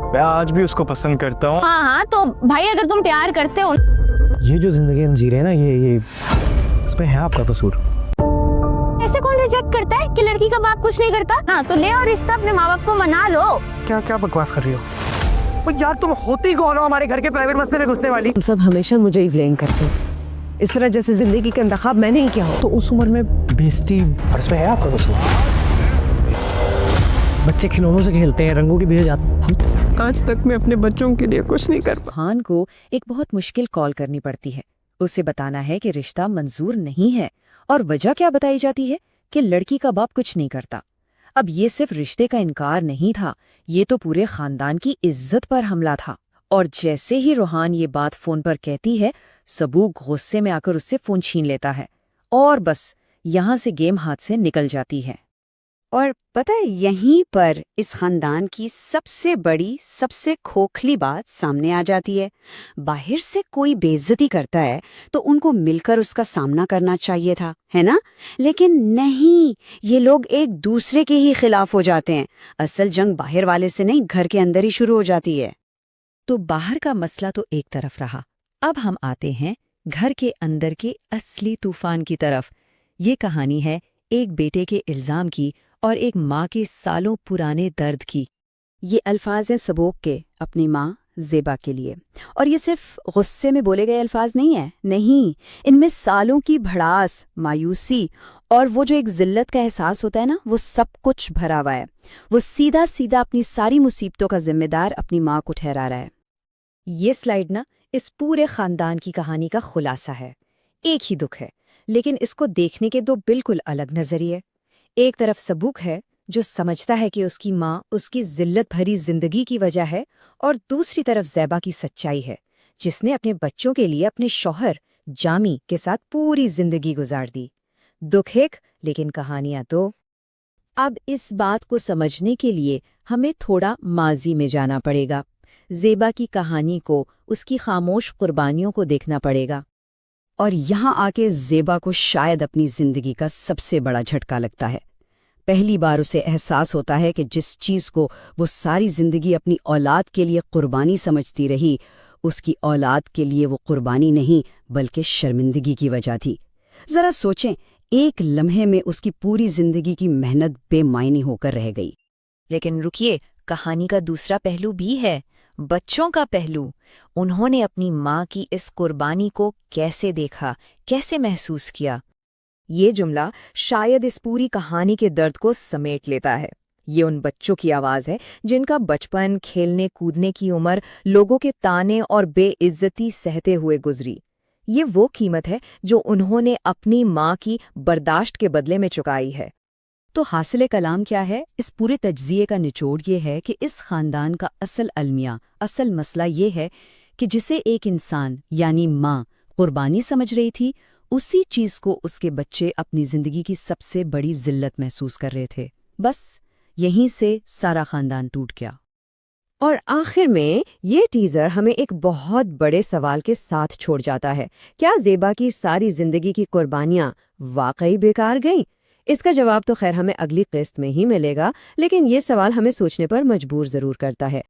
मैं आज भी उसको पसंद करता हूँ। हाँ हाँ, तो भाई अगर तुम प्यार करते हो, ये जो जिंदगी हम जी रहे हैं ना, ये इसमें है आपका कसूर। ऐसे कौन रिजेक्ट करता है कि लड़की का बाप कुछ नहीं करता? हाँ तो ले और रिश्ता अपने माँ बाप को मना लो। क्या क्या बकवास कर रही हो? ओ यार, तुम होती कौन हो हमारे घर के प्राइवेट मसले में घुसने वाली? तुम सब हमेशा मुझे ही ब्लेम करते हो। इस तरह जैसे जिंदगी का इंतखाब मैंने ही किया हो। तो उस उम्र में बेइज्जती, और इसमें है आपका कसूर। बच्चे खिलौनों से खेलते हैं, रंगों के बीच जाते हैं। आज तक मैं अपने बच्चों के लिए कुछ नहीं कर खान को एक बहुत मुश्किल कॉल करनी पड़ती है। उसे बताना है कि रिश्ता मंजूर नहीं है, और वजह क्या बताई जाती है कि लड़की का बाप कुछ नहीं करता। अब ये सिर्फ रिश्ते का इनकार नहीं था, ये तो पूरे खानदान की इज्जत पर हमला था। और जैसे ही रोहान ये बात फोन पर कहती है, सबूक गुस्से में आकर उससे फोन छीन लेता है, और बस यहाँ से गेम हाथ से निकल जाती है। और पता है, यहीं पर इस खानदान की सबसे बड़ी, सबसे खोखली बात सामने आ जाती है। बाहर से कोई बेइज्जती करता है तो उनको मिलकर उसका सामना करना चाहिए था, है ना? लेकिन नहीं, ये लोग एक दूसरे के ही खिलाफ हो जाते हैं। असल जंग बाहर वाले से नहीं, घर के अंदर ही शुरू हो जाती है। तो बाहर का मसला तो एक तरफ रहा, अब हम आते हैं घर के अंदर के असली तूफान की तरफ। ये कहानी है एक बेटे के इल्जाम की और एक माँ के सालों पुराने दर्द की। ये अल्फाज हैं सबूक के अपनी माँ ज़ेबा के लिए, और ये सिर्फ गुस्से में बोले गए अल्फाज नहीं है, नहीं, इनमें सालों की भड़ास, मायूसी और वो जो एक जिल्लत का एहसास होता है ना, वो सब कुछ भरा हुआ है। वो सीधा सीधा अपनी सारी मुसीबतों का जिम्मेदार अपनी माँ को ठहरा रहा है। ये स्लाइड ना इस पूरे खानदान की कहानी का खुलासा है। एक ही दुख है, लेकिन इसको देखने के दो बिल्कुल अलग नजरिए। एक तरफ सबूक है जो समझता है कि उसकी माँ उसकी जिल्लत भरी जिंदगी की वजह है, और दूसरी तरफ ज़ेबा की सच्चाई है जिसने अपने बच्चों के लिए अपने शौहर जामी के साथ पूरी जिंदगी गुजार दी। दुख एक, लेकिन कहानियां दो। अब इस बात को समझने के लिए हमें थोड़ा माजी में जाना पड़ेगा। ज़ेबा की कहानी को, उसकी खामोश कुर्बानियों को देखना पड़ेगा। और यहाँ आके ज़ेबा को शायद अपनी जिंदगी का सबसे बड़ा झटका लगता है। पहली बार उसे एहसास होता है कि जिस चीज़ को वो सारी जिंदगी अपनी औलाद के लिए कुर्बानी समझती रही, उसकी औलाद के लिए वो कुर्बानी नहीं बल्कि शर्मिंदगी की वजह थी। ज़रा सोचें, एक लम्हे में उसकी पूरी जिंदगी की मेहनत बेमायने होकर रह गई। लेकिन रुकिए, कहानी का दूसरा पहलू भी है, बच्चों का पहलू। उन्होंने अपनी माँ की इस कुर्बानी को कैसे देखा, कैसे महसूस किया? ये जुमला शायद इस पूरी कहानी के दर्द को समेट लेता है। ये उन बच्चों की आवाज़ है जिनका बचपन, खेलने कूदने की उम्र लोगों के ताने और बेइज्जती सहते हुए गुजरी। ये वो कीमत है जो उन्होंने अपनी माँ की बर्दाश्त के बदले में चुकाई है। तो हासिल कलाम क्या है? इस पूरे तज्जिए का निचोड़ ये है कि इस खानदान का असल अलमिया, असल मसला ये है कि जिसे एक इंसान यानी माँ कुर्बानी समझ रही थी, उसी चीज़ को उसके बच्चे अपनी ज़िंदगी की सबसे बड़ी जिल्लत महसूस कर रहे थे। बस यहीं से सारा खानदान टूट गया। और आखिर में ये टीज़र हमें एक बहुत बड़े सवाल के साथ छोड़ जाता है। क्या ज़ेबा की सारी जिंदगी की कुर्बानियाँ वाकई बेकार गईं? इसका जवाब तो खैर हमें अगली किस्त में ही मिलेगा, लेकिन ये सवाल हमें सोचने पर मजबूर ज़रूर करता है।